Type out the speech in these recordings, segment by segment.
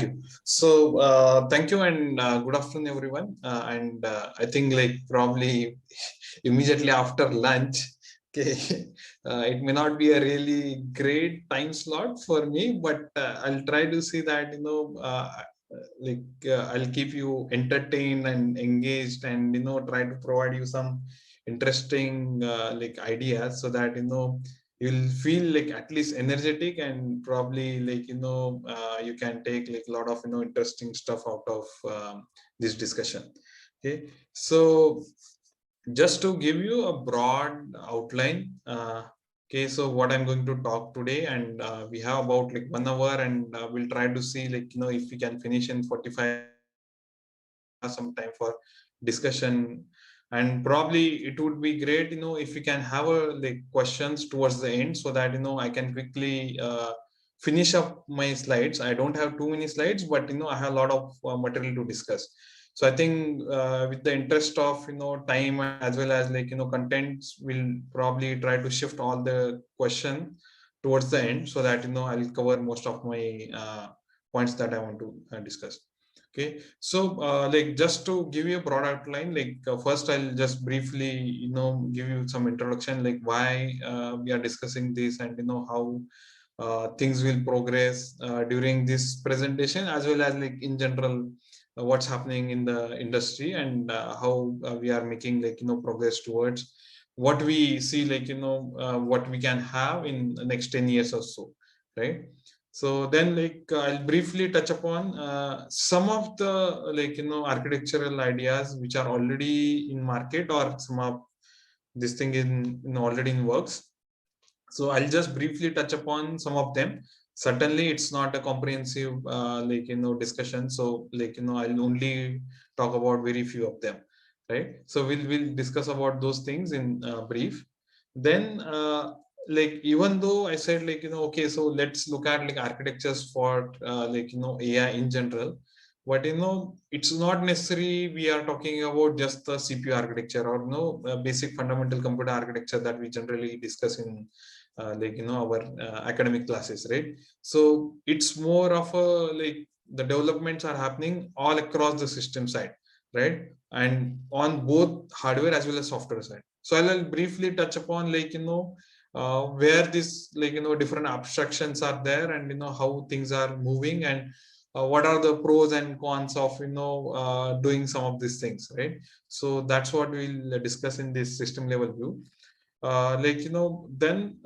you. So thank you and good afternoon, everyone. I think like probably immediately after lunch, okay, it may not be a really great time slot for me, but I'll try to see that I'll keep you entertained and engaged, and try to provide you some interesting ideas so that you'll feel like at least energetic, and probably you can take like a lot of interesting stuff out of this discussion. Okay, so just to give you a broad outline, okay, so what I'm going to talk today, and we have about like 1 hour, and we'll try to see if we can finish in 45 some time for discussion. And probably it would be great if we can have like questions towards the end, so that I can quickly finish up my slides. I don't have too many slides, but I have a lot of material to discuss. So I think with the interest of time, as well as contents, we'll probably try to shift all the question towards the end, so that I'll cover most of my points that I want to discuss. Okay, so like just to give you a broad outline, first I'll just briefly give you some introduction, like why we are discussing this, and how things will progress during this presentation, as well as like in general what's happening in the industry, and how we are making progress towards what we see, what we can have in the next 10 years or so, right? So then I'll briefly touch upon some of the architectural ideas which are already in market, or some of this thing in already in works. So I'll just briefly touch upon some of them. Certainly it's not a comprehensive discussion, so I'll only talk about very few of them, right? So we'll discuss about those things in brief. Then even though I said okay, so let's look at like architectures for AI in general, but it's not necessary we are talking about just the CPU architecture, or basic fundamental computer architecture that we generally discuss in our academic classes, right? So it's more of a the developments are happening all across the system side, right? And on both hardware as well as software side. So I'll briefly touch upon where this different abstractions are there, and how things are moving, and what are the pros and cons of doing some of these things, right? So that's what we'll discuss in this system level view. Then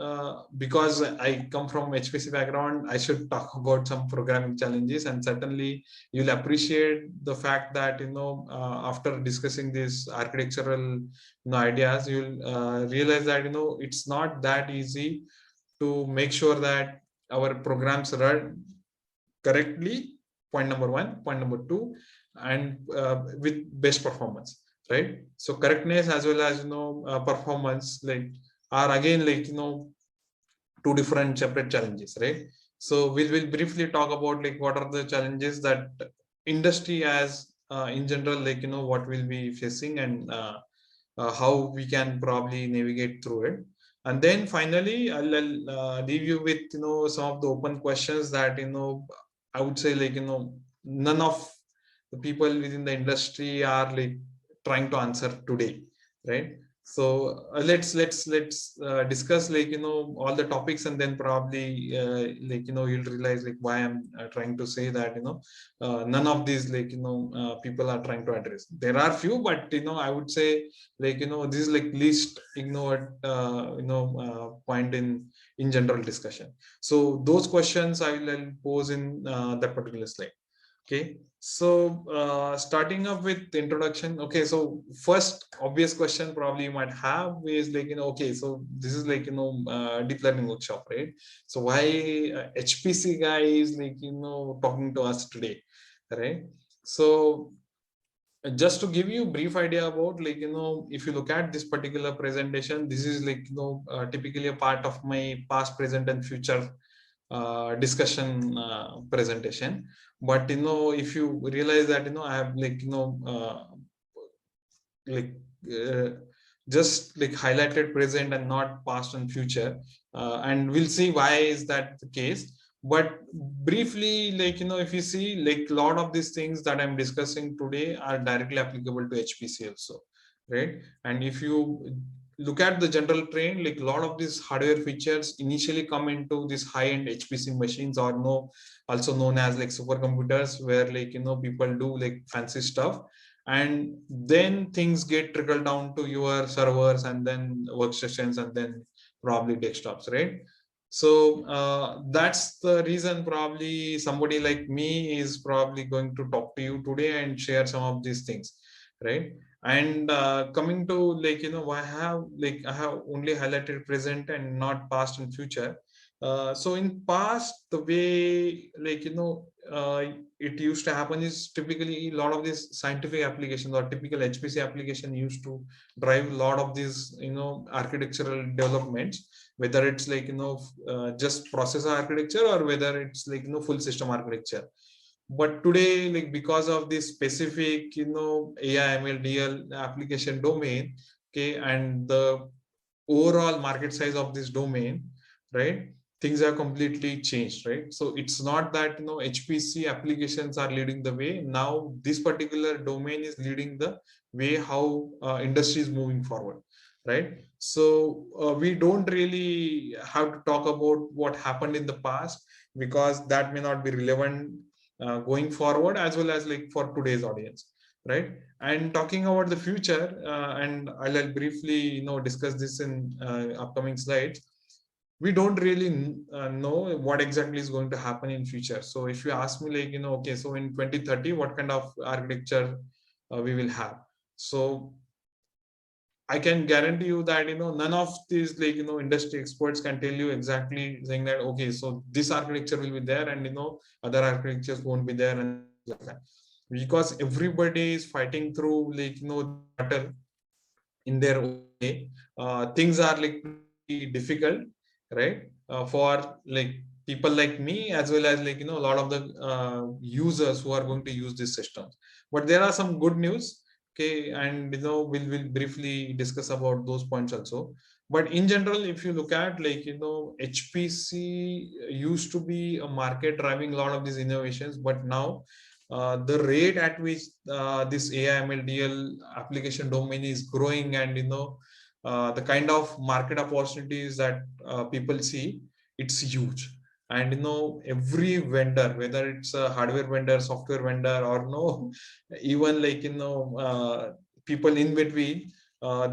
because I come from HPC background, I should talk about some programming challenges, and certainly you'll appreciate the fact that after discussing these architectural ideas, you'll realize that it's not that easy to make sure that our programs run correctly. Point number one. Point number two, and with best performance, right? So correctness as well as performance are again two different separate challenges, right? So we'll briefly talk about what are the challenges that industry as in general what we'll be facing, and how we can probably navigate through it. And then finally I'll leave you with some of the open questions that I would say none of the people within the industry are trying to answer today, right? So let's discuss all the topics, and then probably you'll realize why I'm trying to say that none of these people are trying to address. There are few, but I would say this is least ignored point in general discussion. So those questions I'll pose in that particular slide. Okay, so starting up with the introduction. Okay, so first obvious question probably you might have is okay, so this is deep learning workshop, right? So why HPC guy is talking to us today, right? So just to give you a brief idea about if you look at this particular presentation, this is typically a part of my past, present, and future discussion presentation. But if you realize that I have just highlighted present and not past and future, and we'll see why is that the case. But briefly, like, if you see, like, a lot of these things that I'm discussing today are directly applicable to HPC also, right? And if you look at the general trend, like, a lot of these hardware features initially come into these high-end HPC machines, or no, also known as like supercomputers, where, like, people do like fancy stuff, and then things get trickled down to your servers and then workstations and then probably desktops, right? So that's the reason probably somebody like me is probably going to talk to you today and share some of these things, right? And coming to, like, I have only highlighted present and not past and future. So in past, the way, like, it used to happen is typically a lot of these scientific applications or typical HPC application used to drive a lot of these, architectural developments, whether it's like, just processor architecture, or whether it's like, full system architecture. But today, like, because of this specific, AI ML DL application domain, okay, and the overall market size of this domain, right, things have completely changed, right? So it's not that, HPC applications are leading the way. Now this particular domain is leading the way how industry is moving forward, right? So we don't really have to talk about what happened in the past, because that may not be relevant going forward, as well as like for today's audience, right? And talking about the future, and I'll briefly, discuss this in upcoming slides. We don't really know what exactly is going to happen in future. So if you ask me, like, okay, so in 2030, what kind of architecture we will have? So I can guarantee you that, none of these, like, industry experts can tell you exactly saying that, okay, so this architecture will be there, and, other architectures won't be there, and like that. Because everybody is fighting through, like, battle in their own way. Things are like pretty difficult, right? For like people like me, as well as, like, a lot of the users who are going to use this system. But there are some good news, okay, and, we'll briefly discuss about those points also. But in general, if you look at, like, HPC used to be a market driving a lot of these innovations, but now the rate at which this AI/ML/DL application domain is growing, and, the kind of market opportunities that people see, it's huge. And, every vendor, whether it's a hardware vendor, software vendor, or no, even like, people in between,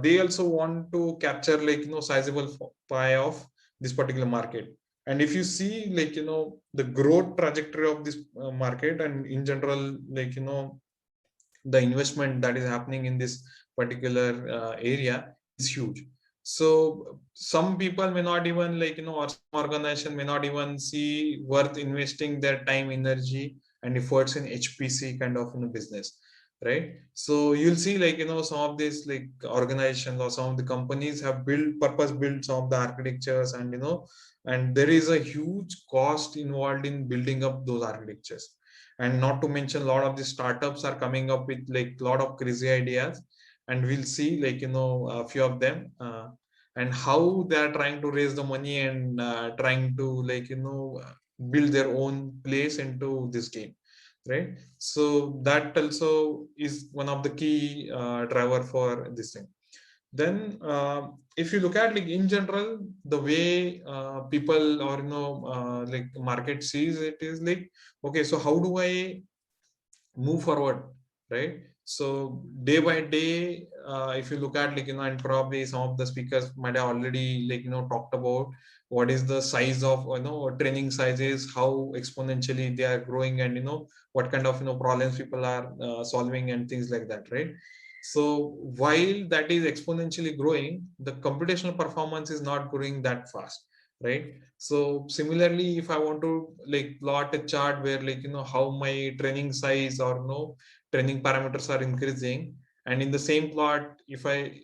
they also want to capture, like, sizable pie of this particular market. And if you see, like, the growth trajectory of this market, and in general, like, the investment that is happening in this particular area is huge. So some people may not even, like, or some organization may not even see worth investing their time, energy, and efforts in HPC kind of, business, right? So you'll see, like, some of these, like, organizations or some of the companies have purpose built some of the architectures, and, and there is a huge cost involved in building up those architectures. And not to mention, a lot of the startups are coming up with, like, a lot of crazy ideas, and we'll see, like, a few of them, and how they are trying to raise the money, and trying to, like, build their own place into this game, right? So that also is one of the key driver for this thing. Then if you look at, like, in general, the way people, or, like, market sees it is like, okay, so how do I move forward, right? So day by day, if you look at, like, and probably some of the speakers might have already, like, talked about what is the size of, training sizes, how exponentially they are growing, and, what kind of, problems people are solving, and things like that, right? So while that is exponentially growing, the computational performance is not growing that fast, right? So similarly, if I want to, like, plot a chart where, like, how my training size, or training parameters are increasing, and in the same plot, if I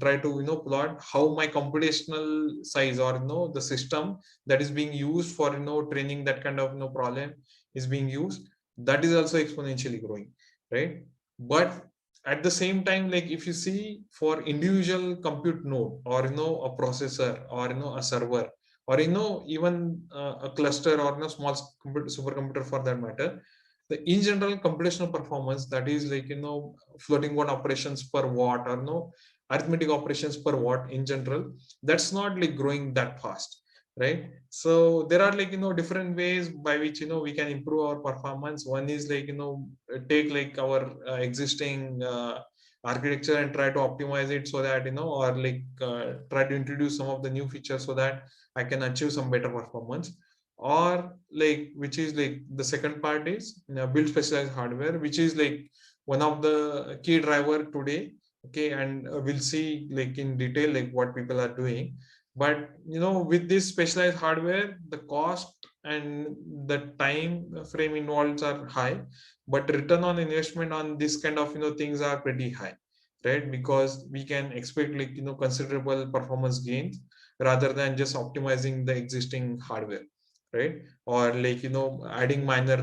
try to, plot how my computational size, or, the system that is being used for, training that kind of, problem is being used, that is also exponentially growing, right? But at the same time, like, if you see, for individual compute node, or, a processor, or, a server, or even a cluster or small supercomputer for that matter, the in general computational performance, that is like floating point operations per watt, or arithmetic operations per watt in general, that's not like growing that fast, right? So there are like different ways by which we can improve our performance. One is like take like our existing architecture and try to optimize it so that or like try to introduce some of the new features so that I can achieve some better performance. Or like, which is like the second part is build specialized hardware, which is like one of the key driver today. Okay, and we'll see like in detail like what people are doing. But with this specialized hardware, the cost and the time frame involved are high, but return on investment on this kind of things are pretty high, right? Because we can expect like considerable performance gains rather than just optimizing the existing hardware, right? Or like adding minor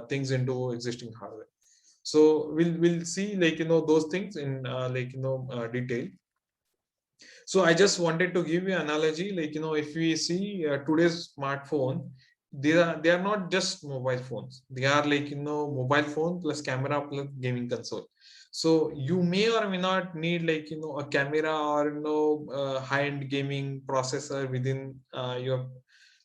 things into existing hardware. So we'll see like those things in detail. So I just wanted to give you an analogy, like if we see today's smartphone, they are not just mobile phones. They are like mobile phone plus camera plus gaming console. So you may or may not need like a camera or high-end gaming processor within your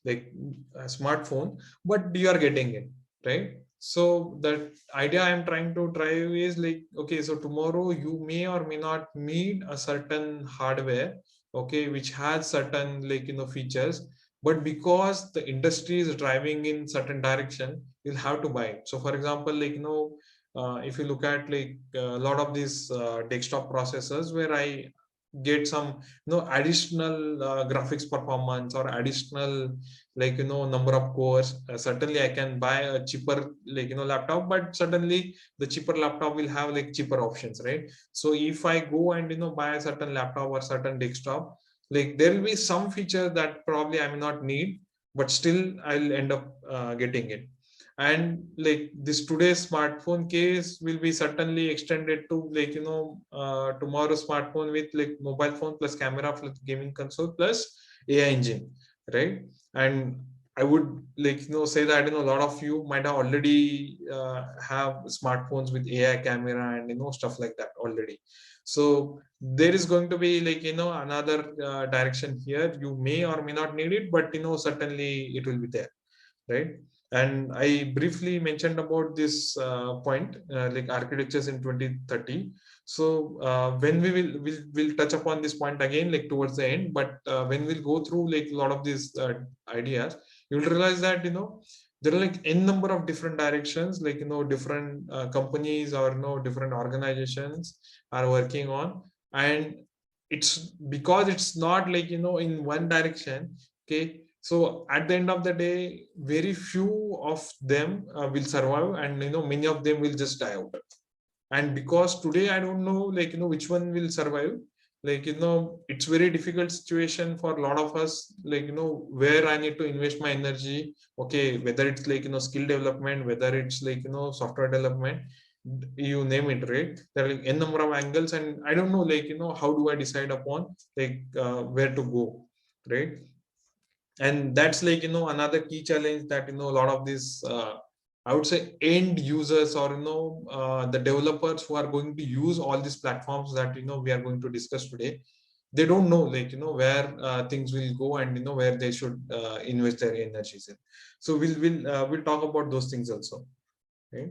like a smartphone, but you are getting it, right? So the idea I'm trying to drive is like, okay, so tomorrow you may or may not need a certain hardware, okay, which has certain like features, but because the industry is driving in certain direction, you'll have to buy it. So for example, like if you look at like a lot of these desktop processors where I get some additional graphics performance or additional like number of cores, certainly I can buy a cheaper like laptop, but certainly the cheaper laptop will have like cheaper options, right? So if I go and buy a certain laptop or certain desktop, like there will be some feature that probably I may not need, but still I'll end up getting it. And like this today's smartphone case will be certainly extended to like tomorrow's smartphone with like mobile phone plus camera plus gaming console plus AI engine, right? And I would like say that a lot of you might have already have smartphones with AI camera and stuff like that already. So there is going to be like another direction here. You may or may not need it, but certainly it will be there, right? And I briefly mentioned about this point, like architectures in 2030. So when we'll touch upon this point again, like towards the end. But when we'll go through like a lot of these ideas, you'll realize that there are like n number of different directions, like different companies or different organizations are working on, and it's because it's not like in one direction. Okay, so at the end of the day, very few of them will survive, and many of them will just die out. And because today I don't know like which one will survive, like it's very difficult situation for a lot of us, like where I need to invest my energy. Okay, whether it's like skill development, whether it's like software development, you name it, right? There are like n number of angles, and I don't know like how do I decide upon like where to go, right? And that's like another key challenge that a lot of these I would say end users, or the developers who are going to use all these platforms that we are going to discuss today, they don't know like where things will go, and where they should invest their energies in. So we'll talk about those things also, right?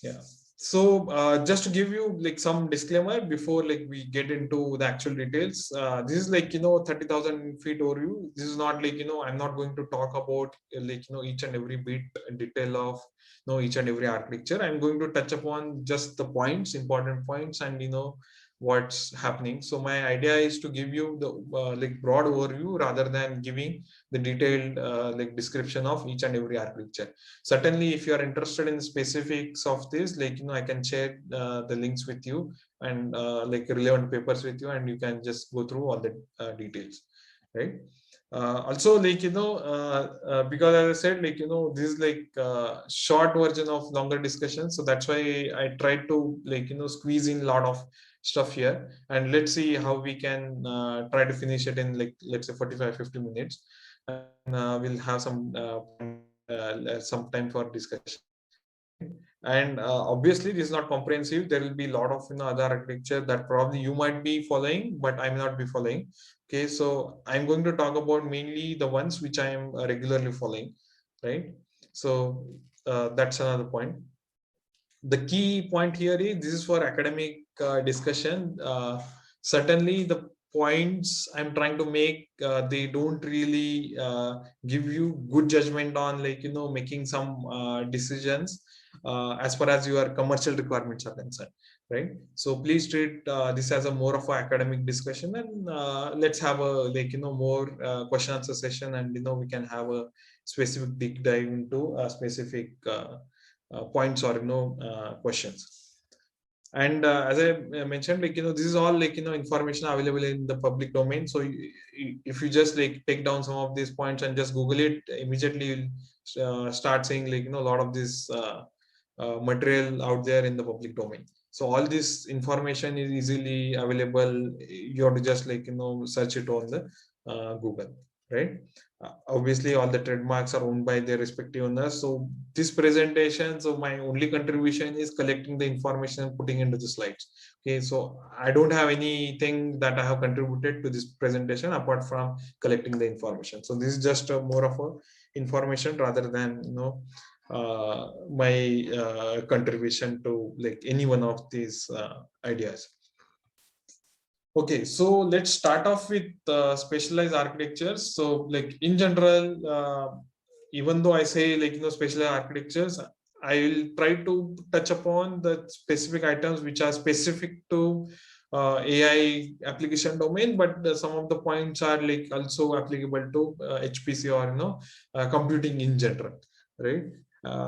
Yeah. So just to give you like some disclaimer before like we get into the actual details, this is like 30,000 feet overview. This is not like I'm not going to talk about like each and every bit detail of each and every architecture. I'm going to touch upon just the points, important points, and what's happening. So my idea is to give you the like broad overview rather than giving the detailed like description of each and every architecture. Certainly if you are interested in specifics of this, like I can share the links with you, and like relevant papers with you, and you can just go through all the details, right? Also like because as I said, like this is like short version of longer discussion, so that's why I tried to like squeeze in a lot of stuff here, and let's see how we can try to finish it in, like, let's say 45-50 minutes, and then we'll have some time for discussion, right? And obviously this is not comprehensive. There will be a lot of other architecture that probably you might be following, but I may not be following. Okay, so I'm going to talk about mainly the ones which I am regularly following, right? So that's another point. The key point here is this is for academic discussion. Certainly the points I'm trying to make, they don't really give you good judgment on, like, making some decisions as far as your commercial requirements are concerned, right? So please treat this as a more of an academic discussion, and let's have a, like, more question answer session, and we can have a specific deep dive into a specific points or questions. And as I mentioned, like, this is all, like, information available in the public domain. So if you just, like, take down some of these points and just Google it, immediately you'll start seeing, like, a lot of this material out there in the public domain. So all this information is easily available. You have to just, like, search it on the Google, right? Obviously all the trademarks are owned by their respective owners. So this presentation, so my only contribution is collecting the information and putting into the slides. Okay, so I don't have anything that I have contributed to this presentation apart from collecting the information. So this is just more of a information rather than my contribution to, like, any one of these ideas. Okay, so let's start off with specialized architectures. So, like, in general, even though I say, like, specialized architectures, I will try to touch upon the specific items which are specific to AI application domain, but some of the points are, like, also applicable to HPC or computing in general, right?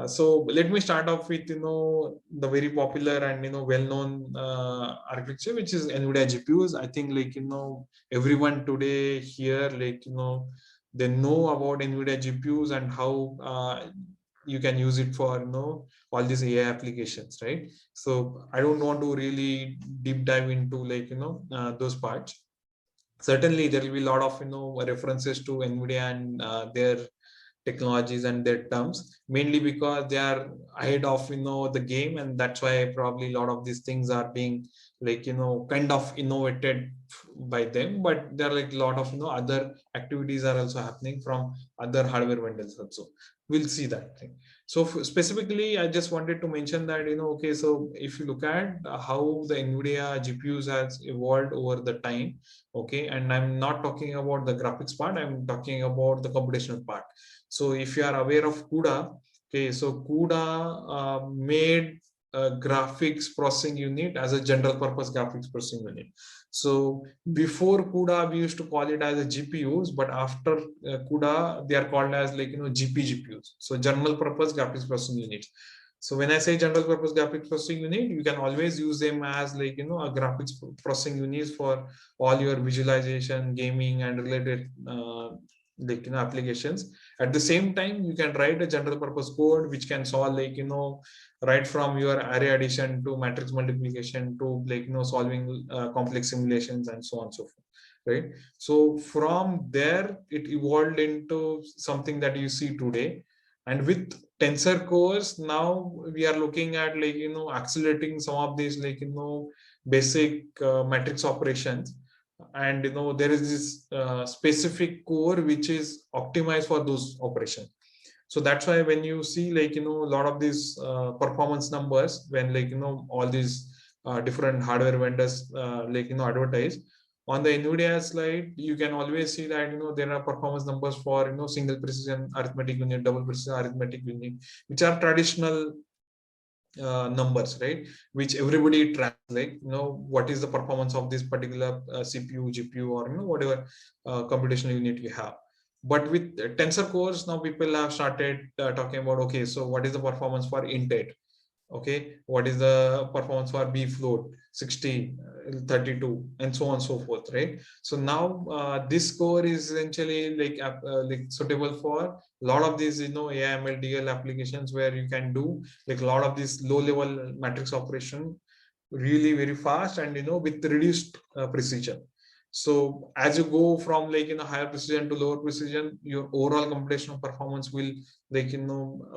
So let me start off with the very popular and well-known architecture, which is NVIDIA GPUs. I think, like, everyone today here, like, they know about NVIDIA GPUs and how you can use it for all these AI applications, right? So I don't want to really deep dive into, like, those parts. Certainly there will be a lot of references to NVIDIA and their technologies and their terms, mainly because they are ahead of the game, and that's why probably a lot of these things are being, like, kind of innovated by them. But there are, like, a lot of other activities are also happening from other hardware vendors also. We'll see that thing. So specifically I just wanted to mention that, okay, so if you look at how the NVIDIA GPUs has evolved over the time, okay, and I'm not talking about the graphics part, I'm talking about the computational part. So if you are aware of CUDA, okay, so CUDA made a graphics processing unit as a general purpose graphics processing unit. So before CUDA, we used to call it as a GPUs, but after CUDA, they are called as, like, GPGPUs. So general purpose graphics processing units. So when I say general purpose graphics processing unit, you can always use them as, like, a graphics processing units for all your visualization, gaming, and related like, applications. At the same time, you can write a general purpose code which can solve, like, right from your array addition to matrix multiplication to, like, solving complex simulations and so on and so forth, right? So from there it evolved into something that you see today. And with tensor cores, now we are looking at, like, accelerating some of these, like, basic matrix operations. And there is this specific core which is optimized for those operations. So that's why when you see, like, a lot of these performance numbers, when, like, all these different hardware vendors like, advertise on the NVIDIA slide, you can always see that there are performance numbers for single precision arithmetic unit, double precision arithmetic unit, which are traditional numbers, right? Which everybody tracks, like, what is the performance of this particular CPU, GPU, or whatever computational unit you have. But with tensor cores, now people have started talking about, okay, so what is the performance for int 8? Okay, what is the performance for B float 60, 32, and so on and so forth, right? So now this core is essentially, like suitable for a lot of these AIML DL applications, where you can do, like, a lot of these low level matrix operation really very fast and with reduced precision. So as you go from higher precision to lower precision, your overall computational performance will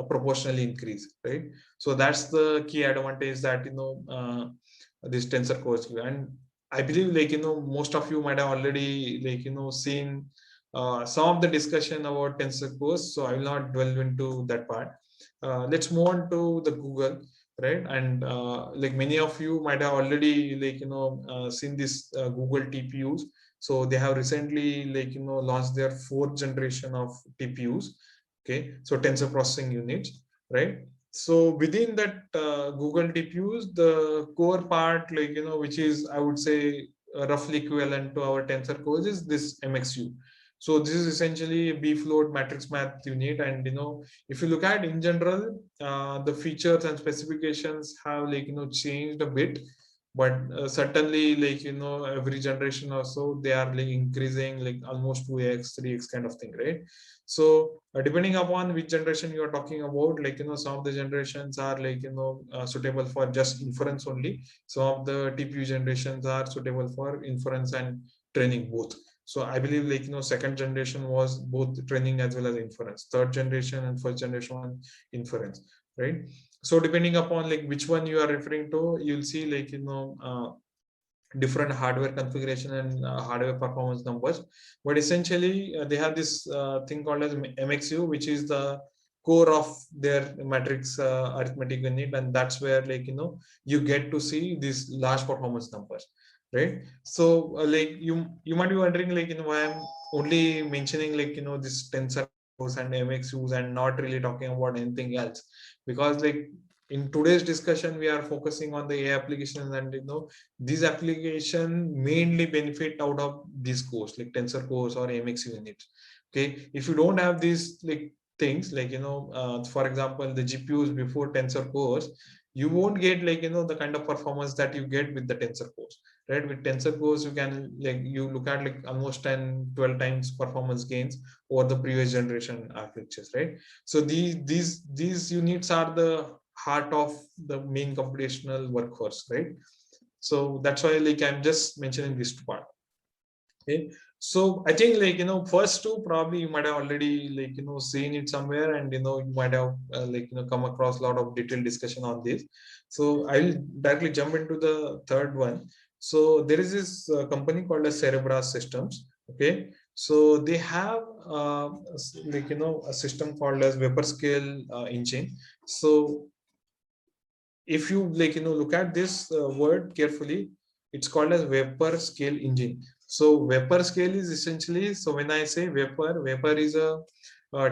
proportionally increase, right? So that's the key advantage that this tensor cores give. And I believe most of you might have already seen some of the discussion about tensor cores, so I will not delve into that part. Let's move on to the Google, right? And like many of you might have already seen this Google TPUs. So they have recently launched their fourth generation of TPUs. Okay, so tensor processing units, right? So within that Google TPUs, the core part, which is, I would say, roughly equivalent to our tensor cores, is this MXU. So this is essentially a B float matrix math unit, and if you look at in general, the features and specifications have changed a bit, but certainly every generation or so they are increasing almost 2x 3x kind of thing, right? So depending upon which generation you are talking about, some of the generations are suitable for just inference only. Some of the TPU generations are suitable for inference and training both. So I believe second generation was both training as well as inference. Third generation and first generation one inference, right? So depending upon which one you are referring to, you'll see different hardware configuration and hardware performance numbers. But essentially, they have this thing called as MXU, which is the core of their matrix arithmetic unit, and that's where you get to see these large performance numbers, right? So you might be wondering why I'm only mentioning this tensor cores and MXUs and not really talking about anything else, because in today's discussion we are focusing on the AI applications, and these application mainly benefit out of these cores like tensor cores or MXU units. Okay, if you don't have these things for example the GPUs before tensor cores, you won't get the kind of performance that you get with the tensor cores, right? With tensor cores you can you look at almost 10 12 times performance gains over the previous generation architectures, right? So these units are the heart of the main computational workforce, right? So that's why I'm just mentioning this part. Okay, so I think first two probably you might have already seen it somewhere, and you might have come across a lot of detailed discussion on this. So I will directly jump into the third one. So there is this company called as Cerebras Systems. Okay, so they have a system called as vapor scale engine. So if you look at this word carefully, it's called as vapor scale engine. So vapor scale is essentially, so when I say vapor is a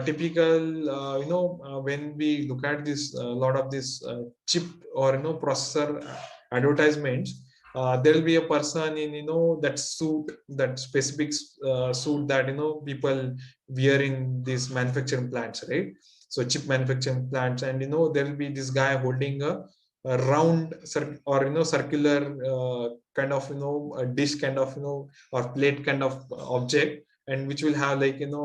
typical when we look at this lot of this chip or processor advertisements, there will be a person in that suit, that specific suit that people wear in these manufacturing plants, right? So chip manufacturing plants, and there will be this guy holding a round or circular kind of a dish kind of or plate kind of object, and which will have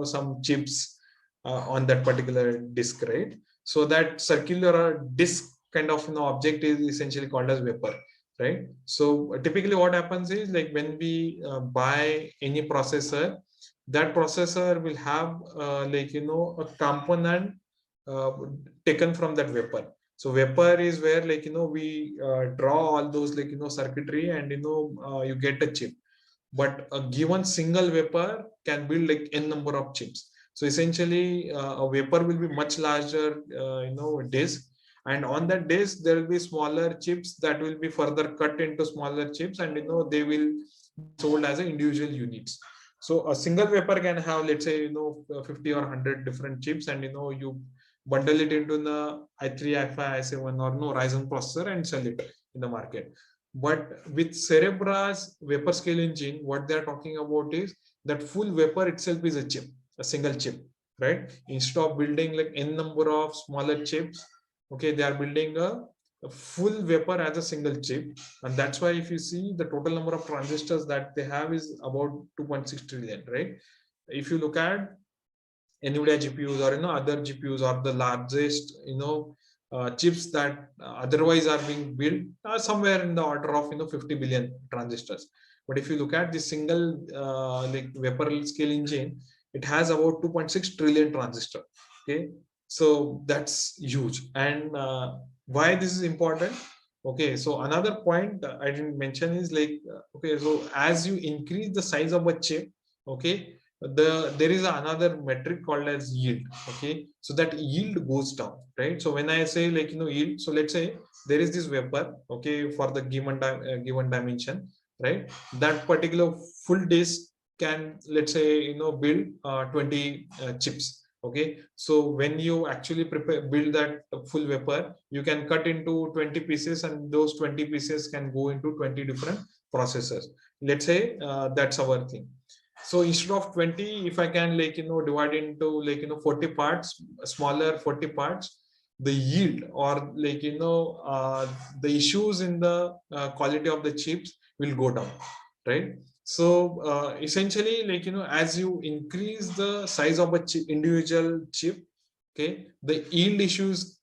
some chips on that particular disk, right? So that circular disk kind of object is essentially called as vapor, right? So typically what happens is when we buy any processor, that processor will have a component uh, taken from that vapor. So vapor is where we draw all those circuitry, and you get a chip. But a given single vapor can build n number of chips. So essentially, a vapor will be much larger, disk, and on that disk there will be smaller chips that will be further cut into smaller chips, and they will be sold as individual units. So a single vapor can have, let's say, 50 or 100 different chips, and you bundle it into the i3, i5, i7 or Ryzen processor and sell it in the market. But with Cerebra's vapor scale engine, what they're talking about is that full vapor itself is a chip, a single chip, right? Instead of building n number of smaller chips, okay, they are building a full vapor as a single chip. And that's why if you see the total number of transistors that they have is about 2.6 trillion, right? If you look at NVIDIA GPUs or other GPUs, or the largest chips that otherwise are being built somewhere in the order of 50 billion transistors. But if you look at the single like vapor scale engine, it has about 2.6 trillion transistor. Okay, so that's huge. And why this is important? Okay, so another point I didn't mention is like okay, so as you increase the size of a chip, okay, there is another metric called as yield. Okay, so that yield goes down, right? So when I say like yield, so let's say there is this vapor, okay, for the given dimension, right? That particular full disk can, let's say, build 20 chips. Okay, so when you actually build that full vapor, you can cut into 20 pieces, and those 20 pieces can go into 20 different processors. Let's say that's our thing. So instead of 20, if I can like divide into like 40 parts, smaller 40 parts, the yield or like the issues in the quality of the chips will go down, right? So essentially, like as you increase the size of a individual chip, okay, the yield issues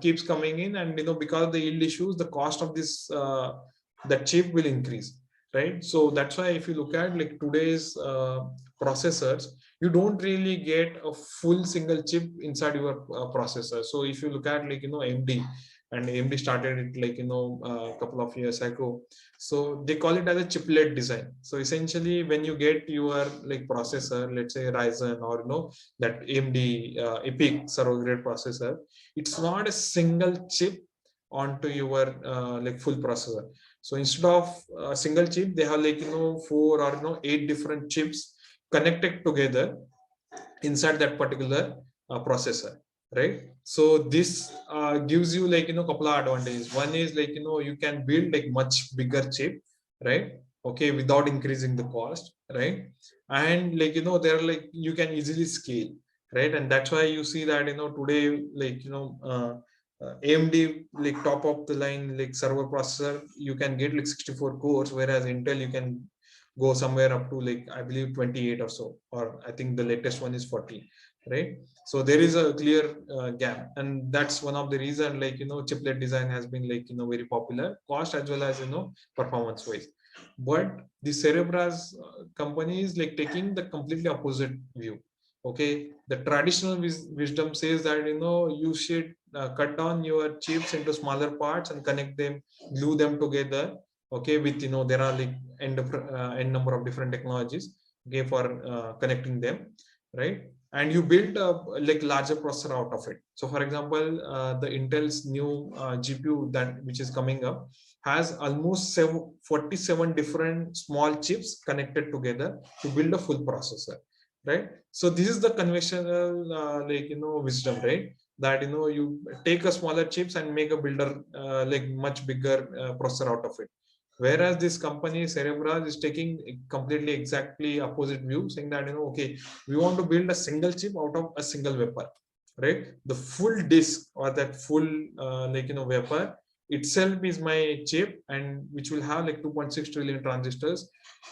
keeps coming in, and because of the yield issues, the cost of this the chip will increase, right? So that's why if you look at like today's processors, you don't really get a full single chip inside your processor. So if you look at like AMD, and AMD started it like a couple of years ago, so they call it as a chiplet design. So essentially, when you get your like processor, let's say Ryzen or that AMD EPIC server grade processor, it's not a single chip onto your like full processor. So instead of a single chip, they have like 4 or 8 different chips connected together inside that particular processor, right? So this gives you like couple of advantages. One is like you can build like much bigger chip, right? Okay, without increasing the cost, right? And like there are like you can easily scale, right? And that's why you see that today like AMD like top of the line like server processor, you can get like 64 cores, whereas Intel you can go somewhere up to like I believe 28 or so, or I think the latest one is 40, right? So there is a clear gap, and that's one of the reason like chiplet design has been like very popular, cost as well as performance wise. But the Cerebra's company is like taking the completely opposite view. Okay, the traditional wisdom says that you should cut down your chips into smaller parts and connect them, glue them together. Okay, with there are like n number of different technologies, okay, for connecting them, right? And you build a like larger processor out of it. So for example, the Intel's new GPU that which is coming up has almost 47 different small chips connected together to build a full processor, right? So this is the conventional like wisdom, right? That you take a smaller chips and make a builder like much bigger processor out of it. Whereas this company Cerebras is taking completely exactly opposite view, saying that okay, we want to build a single chip out of a single vapor, right? The full disk or that full like vapor itself is my chip, and which will have like 2.6 trillion transistors,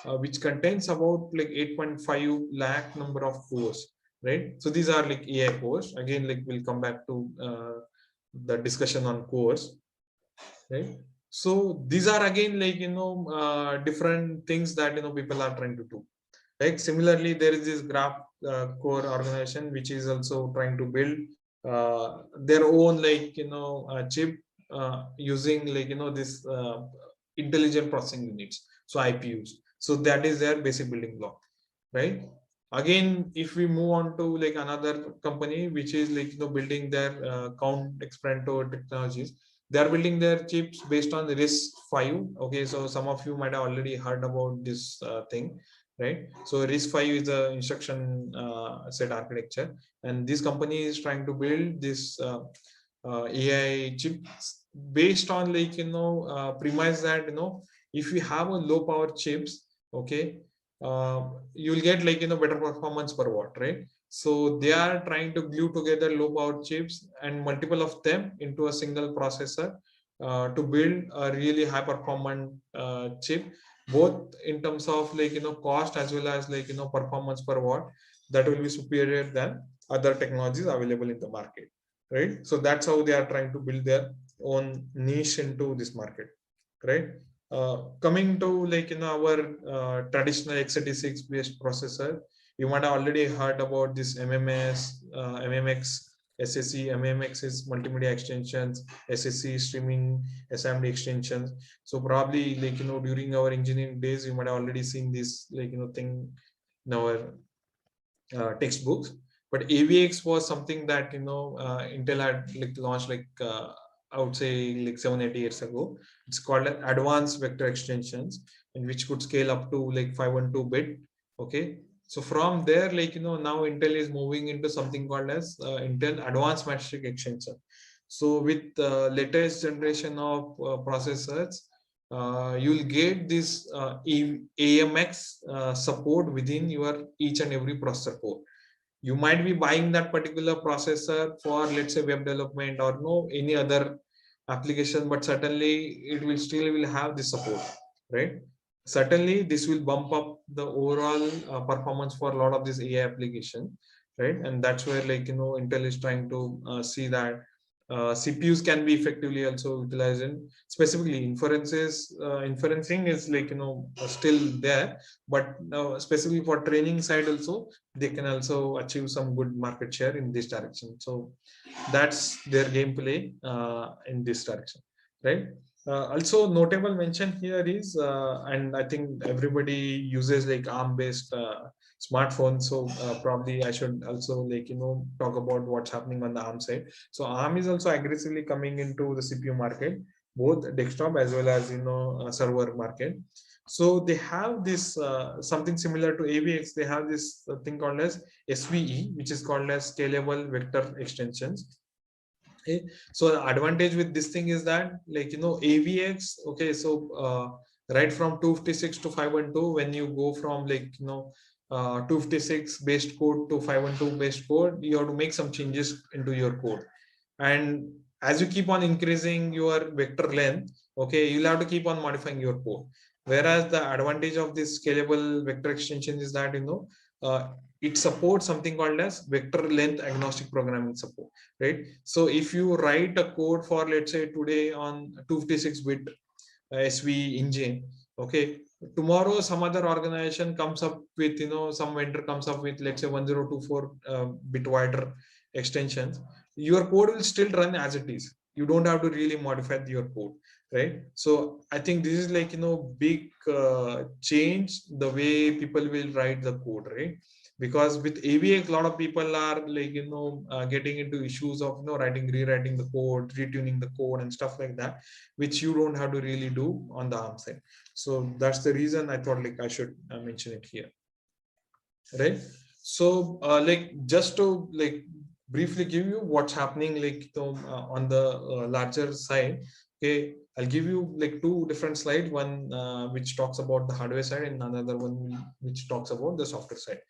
which contains about like 8.5 lakh number of cores, right? So these are like AI cores. Again, like we'll come back to the discussion on cores, right? So these are again like different things that people are trying to do. Like similarly, there is this graph core organization which is also trying to build their own like chip using like this intelligent processing units, so IPUs. So that is their basic building block, right? Again, if we move on to like another company which is like building their count expander technologies, they are building their chips based on the RISC-V. Okay, so some of you might have already heard about this thing, right? So RISC-V is the instruction set architecture, and this company is trying to build this AI chip based on like premise that if you have a low power chips, okay, you will get like better performance per watt, right? So they are trying to glue together low power chips and multiple of them into a single processor to build a really high performant chip, both in terms of like cost as well as like performance per watt, that will be superior than other technologies available in the market. right? So that's how they are trying to build their own niche into this market, right? Coming to like our traditional x86 based processor, you might have already heard about this MMS, MMX, SSE. MMX is multimedia extensions, SSE streaming assembly extensions. So probably like during our engineering days, you might have already seen this like thing in our textbooks. But AVX was something that Intel had like launched like I would say like 7-8 years ago. It's called advanced vector extensions, and which could scale up to like 512-bit. Okay, so from there, like now Intel is moving into something called as Intel advanced matrix extension. So with the latest generation of processors, you'll get this AMX support within your each and every processor core. You might be buying that particular processor for, let's say, web development or no any other application, but certainly it will still will have this support, right? Certainly this will bump up the overall performance for a lot of this AI application, right? And that's where like Intel is trying to see that CPUs can be effectively also utilized in specifically inferences. Inferencing is like still there, but specifically for training side also they can also achieve some good market share in this direction. So that's their gameplay in this direction, right? Also notable mention here is, and I think everybody uses like ARM based smartphones. So probably I should also like talk about what's happening on the ARM side. So ARM is also aggressively coming into the CPU market, both desktop as well as server market. So they have this something similar to AVX. They have this thing called as SVE, which is called as scalable vector extensions. Okay, so the advantage with this thing is that like AVX. Okay, so right from 256 to 512, when you go from like 256 based code to 512 based code, you have to make some changes into your code. And as you keep on increasing your vector length, okay, you'll have to keep on modifying your code. Whereas the advantage of this scalable vector extension is that it supports something called as vector length agnostic programming support, right? So if you write a code for, let's say, today on 256-bit SV engine, okay, tomorrow some other organization comes up with some vendor comes up with, let's say, 1024 bit wider extensions, your code will still run as it is. You don't have to really modify your code, right? So I think this is like big change the way people will write the code, right? Because with AVX, a lot of people are like getting into issues of rewriting the code, retuning the code and stuff like that, which you don't have to really do on the ARM side. So that's the reason I thought like I should mention it here, right? So like just to like briefly give you what's happening like on the larger side. Okay, I'll give you like two different slides, one which talks about the hardware side and another one which talks about the software side,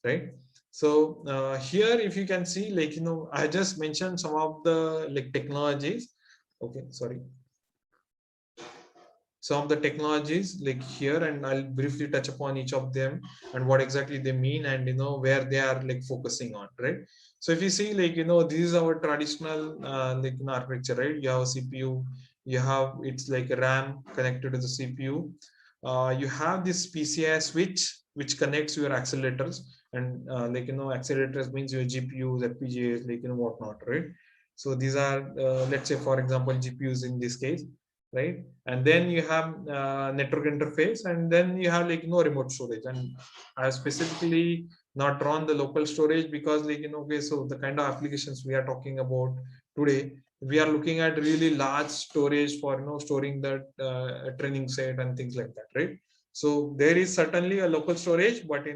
right? So here if you can see like I just mentioned some of the like technologies. Okay, sorry, some of the technologies like here, and I'll briefly touch upon each of them and what exactly they mean and where they are like focusing on, right? So if you see like this is our traditional like architecture, right? You have a CPU, you have it's like a RAM connected to the CPU. You have this PCI switch which connects your accelerators, and like accelerators means your GPUs, FPGAs, like whatnot, right? So these are let's say for example GPUs in this case, right? And then you have network interface, and then you have like remote storage. And I have specifically not drawn the local storage because like okay, so the kind of applications we are talking about today, we are looking at really large storage for storing that training set and things like that, right? So there is certainly a local storage, but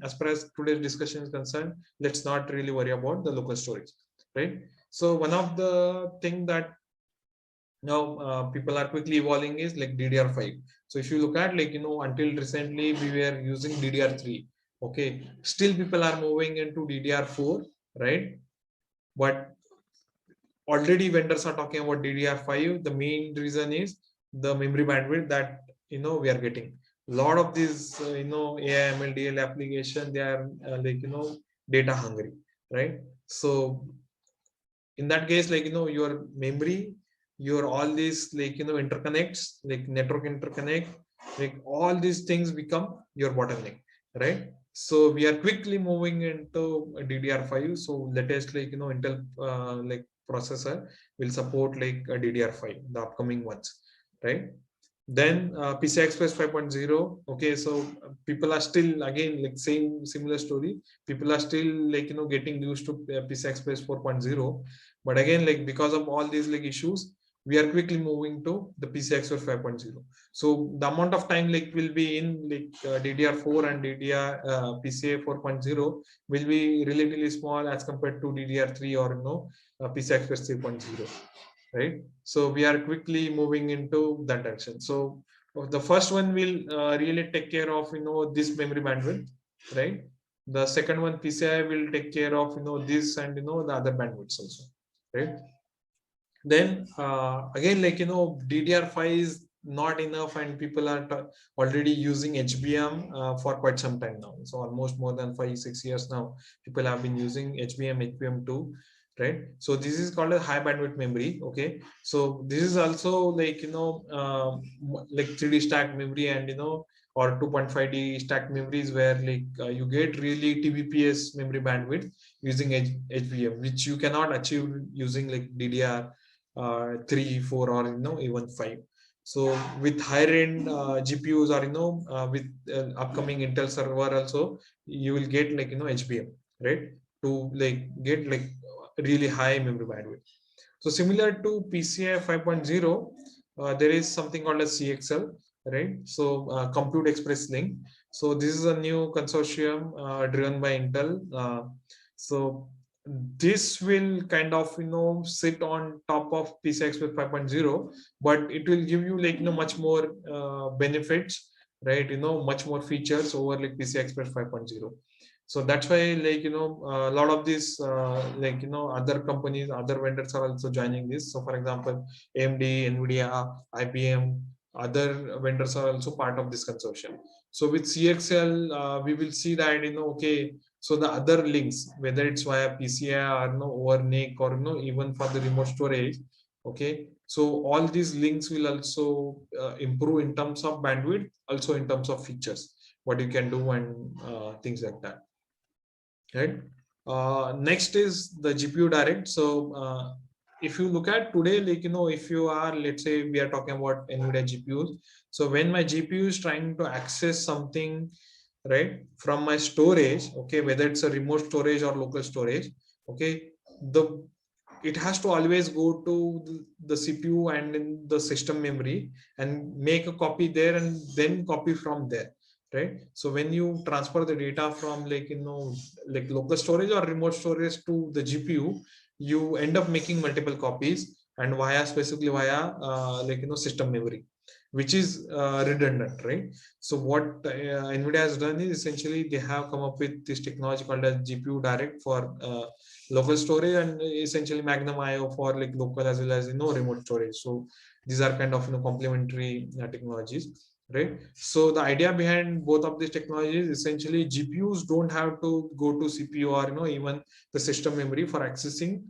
as far as today's discussion is concerned, let's not really worry about the local storage, right? So one of the thing that now people are quickly evolving is like DDR5. So if you look at like until recently we were using DDR3, okay, still people are moving into DDR4, right? But already vendors are talking about DDR5. The main reason is the memory bandwidth that we are getting. A lot of these AI ML application, they are like data hungry, right? So in that case, like, your memory, your all these, like, interconnects, like network interconnect, like all these things become your bottleneck, right? So we are quickly moving into DDR5. So latest, like, Intel like processor will support like a DDR5, the upcoming ones, right? Then PCI Express 5.0. Okay, so people are still, again, like same similar story. People are still, like, getting used to PCI Express 4.0, but again, like because of all these like issues, we are quickly moving to the PCI Express 5.0. So the amount of time like will be in like DDR4 and DDR PCI 4.0 will be relatively small as compared to DDR3 or PCI Express 3.0, right? So we are quickly moving into that direction. So the first one will really take care of this memory bandwidth, right? The second one, PCI, will take care of this and the other bandwidths also, right? Then again, like DDR5 is not enough, and people are already using HBM for quite some time now. So almost more than 5-6 years now, people have been using HBM2, right? So this is called a high bandwidth memory. Okay, so this is also like like 3D stacked memory, and or 2.5D stacked memories, where like you get really TBPS memory bandwidth using HBM, which you cannot achieve using like DDR 3, 4, or even 5. So with higher end GPUs, or with upcoming Intel server also, you will get like HBM, right? To like get like really high memory bandwidth. So similar to PCI 5.0, there is something called as CXL, right? So Compute Express Link. So this is a new consortium driven by Intel. So this will kind of sit on top of PCI Express 5.0, but it will give you like much more benefits, right? Much more features over like PCI Express 5.0. So that's why, like a lot of these like other companies, other vendors are also joining this. So for example, AMD, Nvidia, IBM, other vendors are also part of this consortium. So with CXL, we will see that okay, so the other links, whether it's via PCI or over NIC, or even for the remote storage, okay, so all these links will also improve in terms of bandwidth, also in terms of features, what you can do, and things like that, right? Next is the GPU direct. So if you look at today, like if you are, let's say we are talking about NVIDIA GPUs, so when my GPU is trying to access something, right, from my storage, okay, whether it's a remote storage or local storage, okay, the it has to always go to the CPU and in the system memory, and make a copy there, and then copy from there, right? So when you transfer the data from like like local storage or remote storage to the GPU, you end up making multiple copies, and via specifically via like system memory, which is redundant, right? So what NVIDIA has done is, essentially they have come up with this technology called as GPU direct for local storage, and essentially Magnum IO for like local as well as remote storage. So these are kind of complementary technologies, right? So the idea behind both of these technologies, essentially GPUs don't have to go to CPU or even the system memory for accessing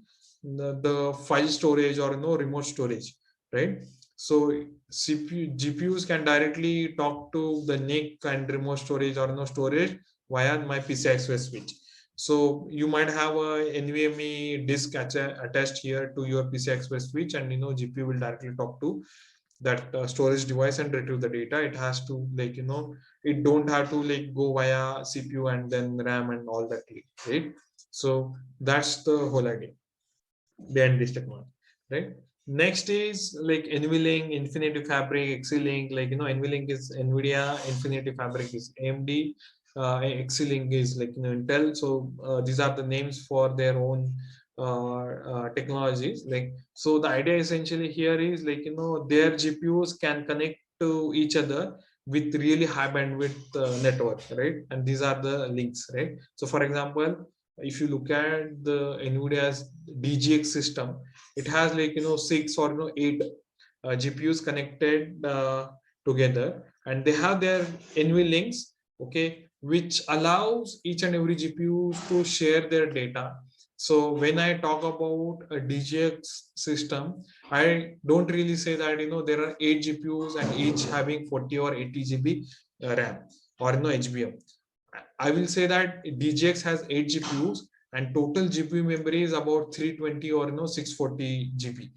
the file storage or remote storage, right? So GPUs can directly talk to the NIC and remote storage or storage via my PCI Express switch. So you might have a NVMe disk attached here to your PCI Express switch, and GPU will directly talk to that storage device and retrieve the data. It has to like it don't have to like go via CPU and then RAM and all that, right? So that's the whole idea behind this technology, right? Next is like NVLink, Infinity Fabric, Xlink. Like NVLink is NVIDIA, Infinity Fabric is AMD, Xlink is like Intel. So these are the names for their own technologies. Like, so the idea essentially here is like their GPUs can connect to each other with really high bandwidth network, right? And these are the links, right? So for example, if you look at the NVIDIA's DGX system, it has like 6 or 8 GPUs connected together, and they have their NVLinks, okay, which allows each and every GPU to share their data So when I talk about a DGX system, I don't really say that there are 8 GPUs and each having 40 or 80 GB RAM or HBM. I will say that DGX has 8 GPUs and total GPU memory is about 320 or 640 GB.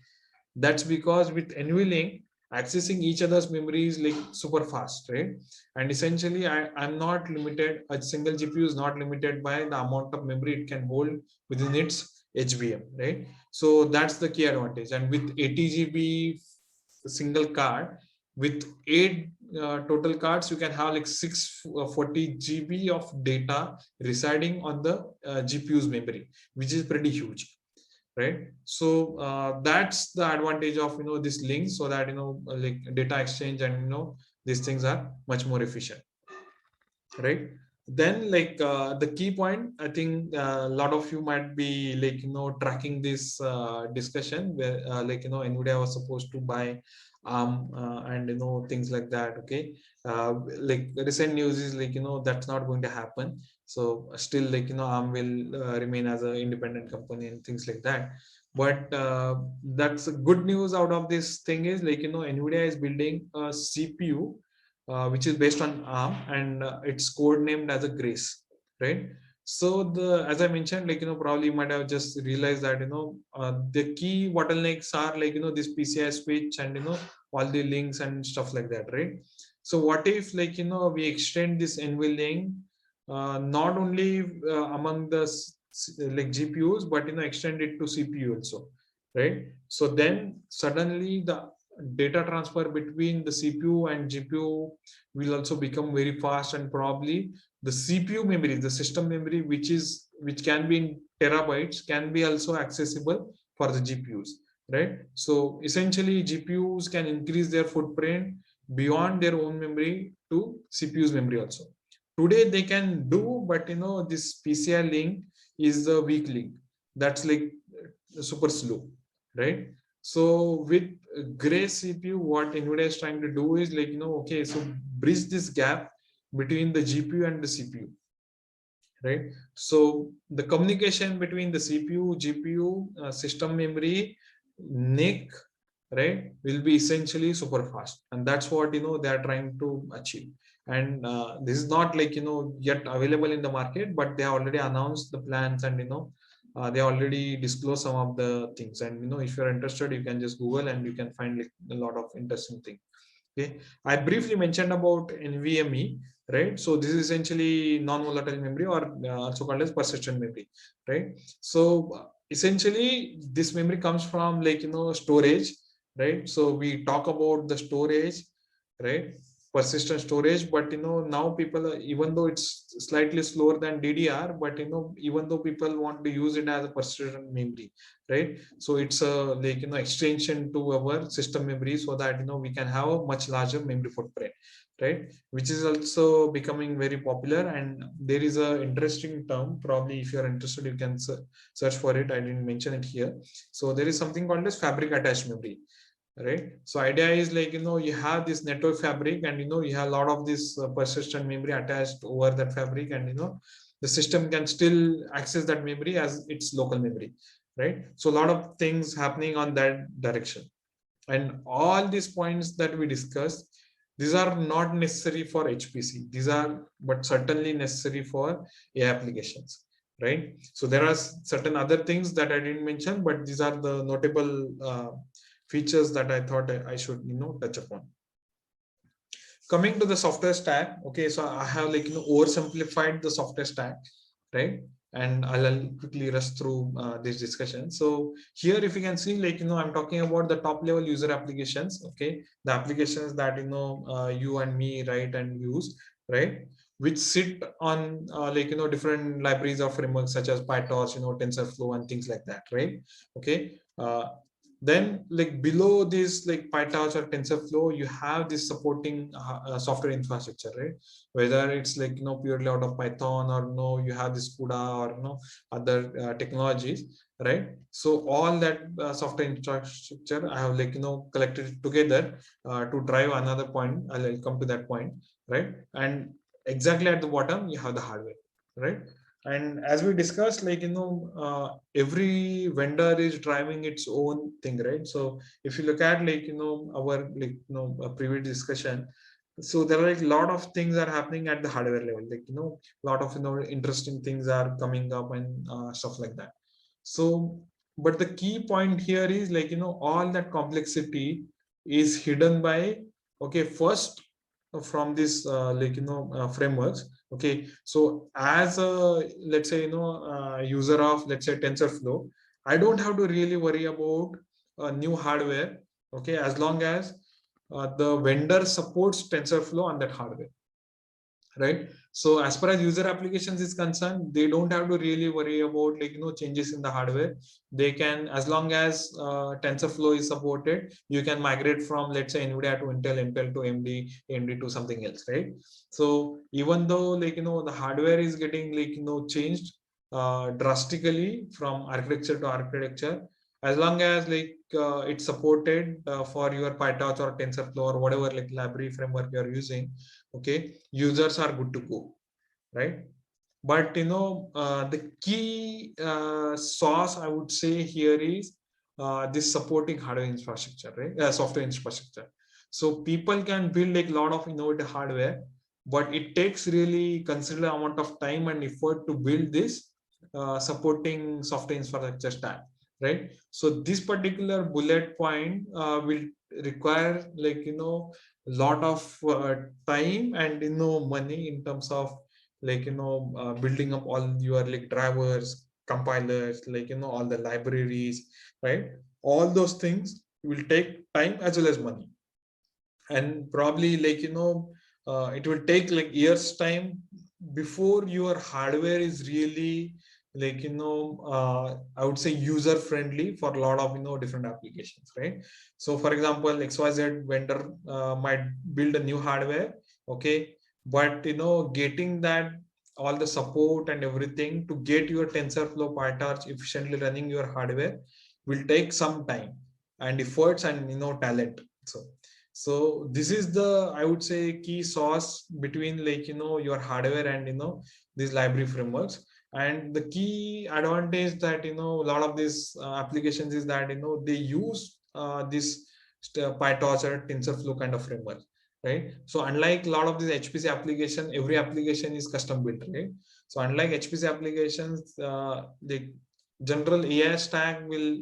That's because with NVLink, accessing each other's memory is like super fast, right? And essentially, I'm not limited, a single GPU is not limited by the amount of memory it can hold within its HBM, right? So that's the key advantage. And with 80 GB single card, with 8 total cards, you can have like 640 GB of data residing on the GPU's memory, which is pretty huge, right? So that's the advantage of this link, so that like data exchange and these things are much more efficient, right? Then like the key point, I think a lot of you might be like tracking this discussion where like Nvidia was supposed to buy and things like that. Okay, like the recent news is like that's not going to happen. So still like ARM will remain as an independent company and things like that. But that's good news out of this thing is like Nvidia is building a CPU which is based on ARM, and it's code named as a Grace, right? So the, as I mentioned, like probably you might have just realized that the key bottlenecks are like this PCI switch and all the links and stuff like that, right? So what if like we extend this NVLink not only among the like GPUs, but extend it to CPU also, right? So then suddenly the data transfer between the CPU and GPU will also become very fast, and probably the CPU memory, the system memory, which can be in terabytes, can be also accessible for the GPUs, right? So essentially GPUs can increase their footprint beyond their own memory to CPU's memory also. Today they can do, but this PCI link is the weak link. That's like super slow, right? So with Grace CPU, what Nvidia is trying to do is like okay, so bridge this gap between the GPU and the CPU, right? So the communication between the CPU, GPU, system memory, NIC, right, will be essentially super fast, and that's what they are trying to achieve. And this is not like yet available in the market, but they already announced the plans, and they already disclosed some of the things. And if you're interested, you can just Google and you can find like a lot of interesting things. Okay, I briefly mentioned about NVMe, right? So this is essentially non-volatile memory, or also called as persistent memory, right? So essentially this memory comes from like storage, right? So we talk about the storage, right? Persistent storage, but now people are, even though it's slightly slower than DDR, but even though people want to use it as a persistent memory, right? So it's a like extension to our system memory, so that we can have a much larger memory footprint, right? Which is also becoming very popular. And there is a interesting term, probably if you're interested you can search for it, I didn't mention it here. So there is something called as fabric attached memory, right? So idea is like you have this network fabric, and you have a lot of this persistent memory attached over that fabric, and the system can still access that memory as its local memory, right? So a lot of things happening on that direction. And all these points that we discussed, these are not necessary for HPC, these are but certainly necessary for AI applications, right? So there are certain other things that I didn't mention, but these are the notable features that I thought I should touch upon. Coming to the software stack, okay, so I have like oversimplified the software stack, right? And I'll quickly rush through this discussion. So here, if you can see, like I'm talking about the top level user applications, okay, the applications that you and me write and use, right, which sit on like different libraries of frameworks such as PyTorch, TensorFlow and things like that, right? Okay, then like below this like PyTorch or TensorFlow, you have this supporting software infrastructure, right? Whether it's like purely out of Python, or you have this CUDA, or other technologies, right? So all that software infrastructure I have like collected it together to drive another point. I'll come to that point, right? And exactly at the bottom you have the hardware, right? And as we discussed, like, every vendor is driving its own thing, right? So if you look at, like, our, like, previous discussion, so there are like a lot of things are happening at the hardware level, like, a lot of, interesting things are coming up and stuff like that. So, but the key point here is, like, all that complexity is hidden by, okay, first, from this, like, frameworks. Okay, so as a, let's say, user of, let's say, TensorFlow, I don't have to really worry about new hardware. Okay, as long as the vendor supports TensorFlow on that hardware, right? So as far as user applications is concerned, they don't have to really worry about, like, changes in the hardware. They can, as long as TensorFlow is supported, you can migrate from, let's say, NVIDIA to Intel to AMD to something else, right? So even though, like, the hardware is getting, like, changed drastically from architecture to architecture, as long as, like, it's supported for your PyTorch or TensorFlow or whatever, like, library framework you're using, okay, users are good to go, right? But the key source, I would say, here is this supporting hardware infrastructure, right? Software infrastructure. So people can build like a lot of innovative hardware, but it takes really considerable amount of time and effort to build this supporting software infrastructure stack, right? So this particular bullet point will require, like, a lot of time and, money in terms of, like, building up all your, like, drivers, compilers, like, all the libraries, right? All those things will take time as well as money. And probably, like, it will take like years time before your hardware is really, like, I would say, user friendly for a lot of, different applications, right? So for example, XYZ vendor might build a new hardware, okay, but, getting that, all the support and everything to get your TensorFlow PyTorch efficiently running your hardware will take some time and efforts and, talent. So this is the, I would say, key source between, like, your hardware and, these library frameworks. And the key advantage that, a lot of these applications is that, they use this PyTorch or TensorFlow kind of framework, right? So unlike a lot of these HPC application, every application is custom built, right? So unlike HPC applications, the general AI stack will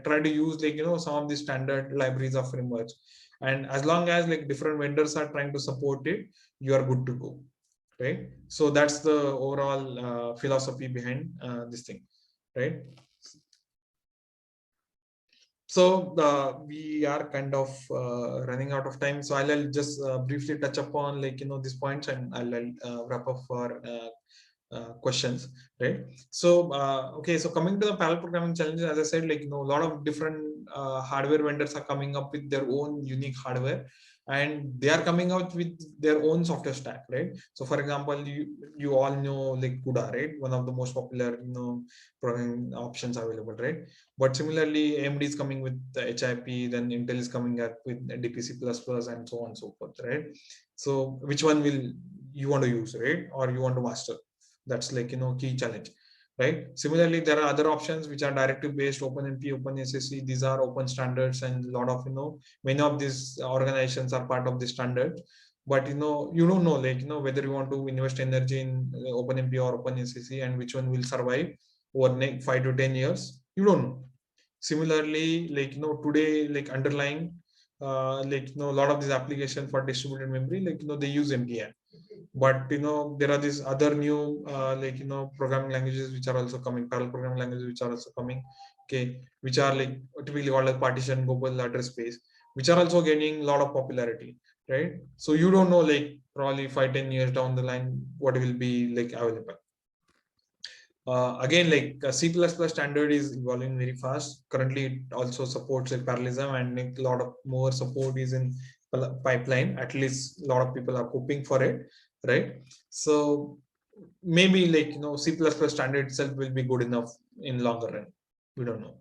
try to use, like, some of the standard libraries of frameworks, and as long as, like, different vendors are trying to support it, you are good to go, right? So that's the overall philosophy behind this thing, right? So we are kind of running out of time, so I'll just briefly touch upon, like, these points, and I'll wrap up for questions, right? So okay, so coming to the parallel programming challenges, as I said, like, a lot of different hardware vendors are coming up with their own unique hardware, and they are coming out with their own software stack, right? So for example, you all know, like, CUDA, right? One of the most popular, programming options available, right? But similarly, AMD is coming with the HIP, then Intel is coming up with DPC++, and so on and so forth, right? So which one will you want to use, right? Or you want to master? That's, like, key challenge, right? Similarly, there are other options which are directive based, OpenMP, OpenSSE. These are open standards, and a lot of, many of these organizations are part of the standard. But, you don't know, like, whether you want to invest energy in OpenMP or OpenSSE, and which one will survive over next 5 to 10 years. You don't know. Similarly, like, today, like, underlying, like, a lot of these applications for distributed memory, like, they use MPI. But, there are these other new like, programming languages which are also coming, parallel programming languages which are also coming, okay, which are, like, typically called as partition global address space, which are also gaining a lot of popularity, right? So you don't know, like, probably 5-10 years down the line what will be, like, available. Again, like, C++ standard is evolving very fast. Currently, it also supports, like, parallelism, and, like, a lot of more support is in pipeline. At least a lot of people are hoping for it, right? So maybe, like, C++ standard itself will be good enough in longer run. We don't know.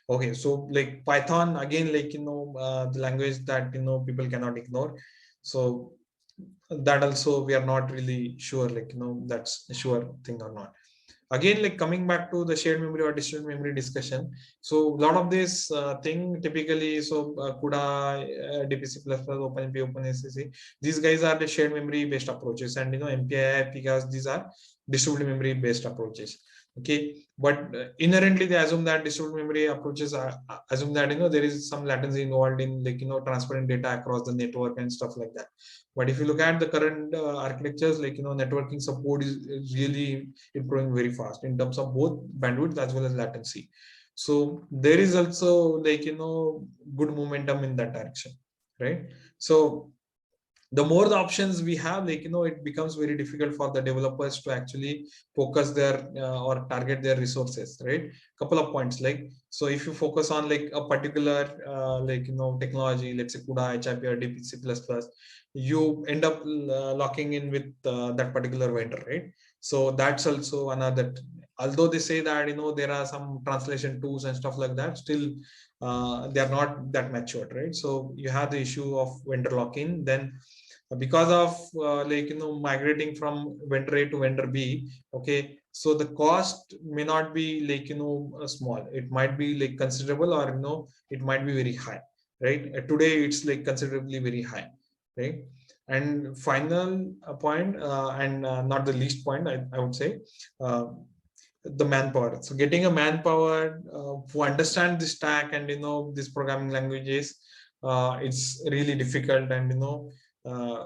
Okay, so, like, Python, again, like, the language that, people cannot ignore. So that also we are not really sure, like, that's a sure thing or not. again, like coming back to the shared memory or distributed memory discussion. So a lot of this thing typically, so CUDA, DPC++, OpenMP, OpenSCC, these guys are the shared memory based approaches, and MPI, because these are distributed memory based approaches. Okay, but inherently they assume that distributed memory approaches assume that there is some latency involved in, like transferring data across the network and stuff like that. But if you look at the current architectures, like networking support is really improving very fast in terms of both bandwidth as well as latency. So there is also, like good momentum in that direction, right? So the more the options we have, like it becomes very difficult for the developers to actually focus their or target their resources, right? Couple of points, like, so if you focus on like a particular like technology, let's say CUDA, HIP, or DPC++, you end up locking in with that particular vendor, right? So that's also another, although they say that there are some translation tools and stuff like that, still they are not that matured, right? So you have the issue of vendor lock-in. Then because of like migrating from vendor A to vendor B, okay, so the cost may not be like small, it might be like considerable, or it might be very high, right? Today it's like considerably very high, right? And final point, and not the least point, I would say, uh, the manpower. So getting a manpower who understand this stack and these programming languages, it's really difficult. And uh,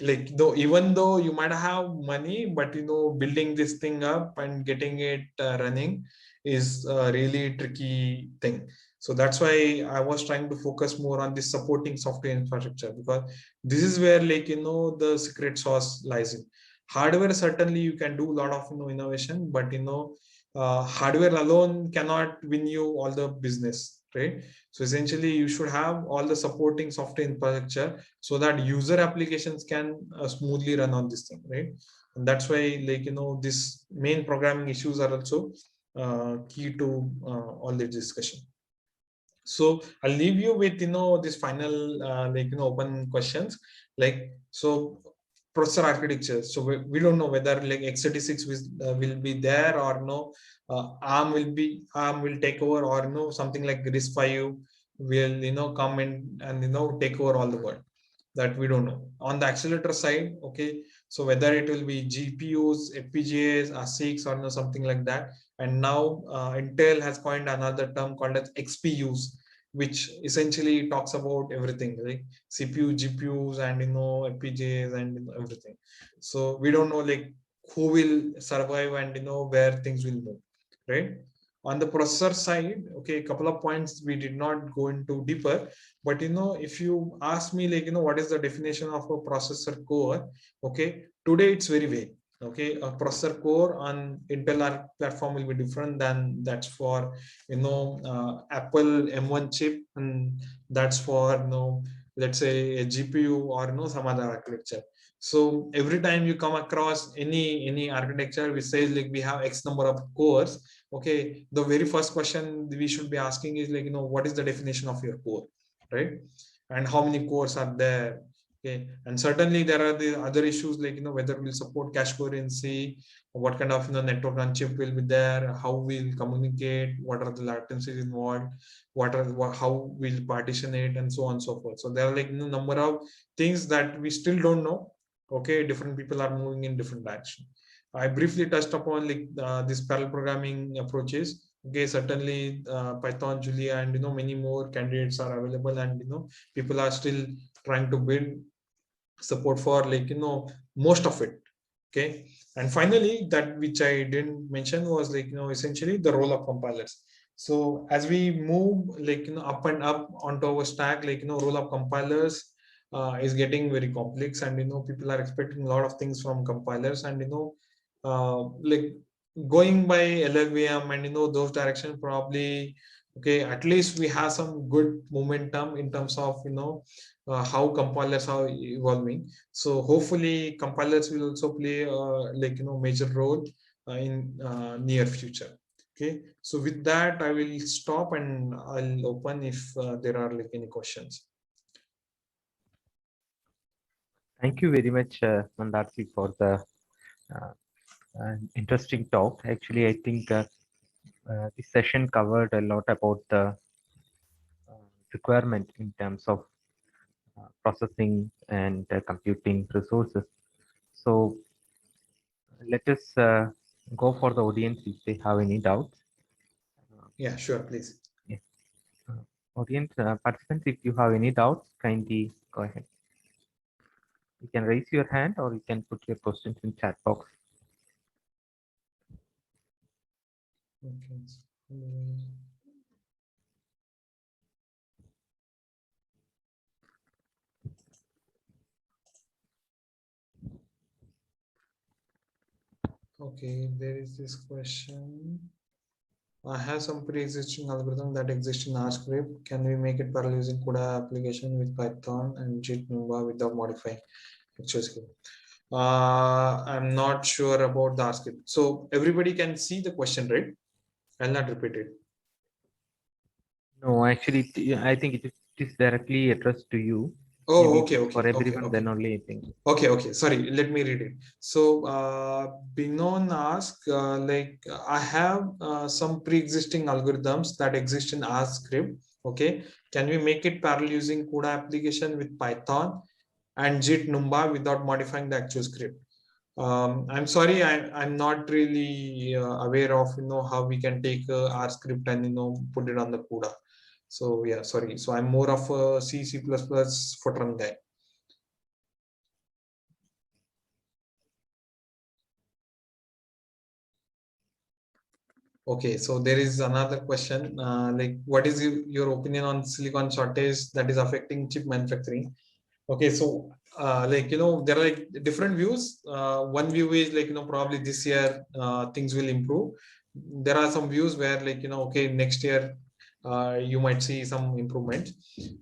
like, though even though you might have money, but building this thing up and getting it running is a really tricky thing. So that's why I was trying to focus more on this supporting software infrastructure, because this is where, like the secret sauce lies in. Hardware, certainly you can do a lot of innovation, but hardware alone cannot win you all the business, right? So essentially you should have all the supporting software infrastructure so that user applications can smoothly run on this thing, right? And that's why, like this main programming issues are also key to all this discussion. So I'll leave you with this final like open questions, like, so processor architecture. So we don't know whether like x86 will be there or no. ARM will take over, or something like RISC-V will come in and take over all the world. That we don't know. On the accelerator side, okay, so whether it will be GPUs, FPGAs, ASICs, or something like that. And now Intel has coined another term called as XPUs, which essentially talks about everything, like CPU, GPUs, and FPGAs, and everything. So we don't know like who will survive and where things will move, right? On the processor side, okay, a couple of points we did not go into deeper, but if you ask me, like what is the definition of a processor core, okay, today it's very vague. Okay, a processor core on Intel platform will be different than that's for Apple M1 chip, and that's for let's say a GPU or some other architecture. So every time you come across any architecture which says like we have X number of cores, okay, the very first question we should be asking is like what is the definition of your core, right? And how many cores are there? Okay, and certainly there are the other issues, like whether we'll support cache coherency, what kind of network on chip will be there, how we'll communicate, what are the latencies involved, how we'll partition it, and so on and so forth. So there are like number of things that we still don't know. Okay, different people are moving in different direction. I briefly touched upon like this parallel programming approaches. Okay, certainly Python, Julia, and many more candidates are available, and people are still trying to build support for, like most of it. Okay, and finally, that which I didn't mention was like essentially the role of compilers. So as we move like up and up onto our stack, like role of compilers is getting very complex, and people are expecting a lot of things from compilers, and like going by LLVM and those directions probably. Okay, at least we have some good momentum in terms of how compilers are evolving. So hopefully compilers will also play like major role in near future. Okay, so with that I will stop and I'll open if there are like any questions. Thank you very much, Mandarthi, for the uh, An interesting talk. Actually, I think this session covered a lot about the requirement in terms of processing and computing resources. So let us go for the audience if they have any doubts. Yeah, sure, please. Yeah. Audience participants, if you have any doubts, kindly go ahead. You can raise your hand or you can put your questions in chat box. Okay. Okay, there is this question. I have some pre-existing algorithm that exists in R script. Can we make it parallel using CUDA application with Python and JIT Numba without modifying actual script? I'm not sure about the R script. So everybody can see the question, right? I'll not repeat it. No, actually, I think it is directly addressed to you. Oh, Maybe okay, it is for okay, okay, everyone, okay. then only I think. Okay. Sorry, let me read it. So, Binon asked, I have some pre-existing algorithms that exist in R script. Okay, can we make it parallel using CUDA application with Python and JIT Numba without modifying the actual script? I'm sorry, I'm not really aware of how we can take R script and put it on the CUDA. So yeah, sorry. So I'm more of a C++ Fortran guy. Okay, so there is another question. What is your opinion on silicon shortage that is affecting chip manufacturing? Okay, so there are like different views. One view is probably this year things will improve. There are some views where okay, next year you might see some improvement.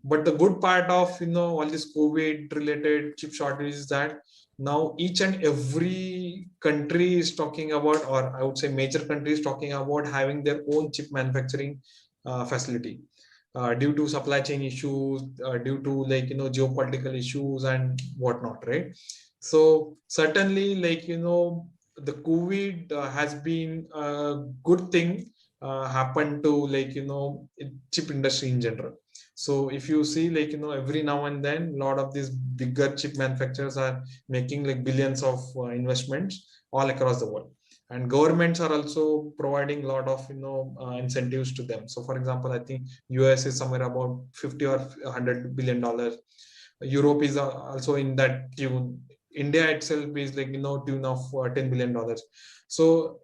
But the good part of all this COVID related chip shortage is that now each and every country is talking about, or I would say major countries talking about having their own chip manufacturing facility due to supply chain issues, due to geopolitical issues and whatnot, right? So certainly the COVID has been a good thing happen to chip industry in general. So if you see every now and then a lot of these bigger chip manufacturers are making like billions of investments all across the world, and governments are also providing a lot of incentives to them. So for example, I think US is somewhere about 50 or 100 billion dollars. Europe is also in that tune. India itself is tune of $10 billion. So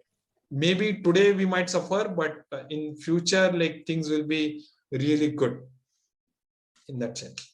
maybe today we might suffer, but in future things will be really good in that sense.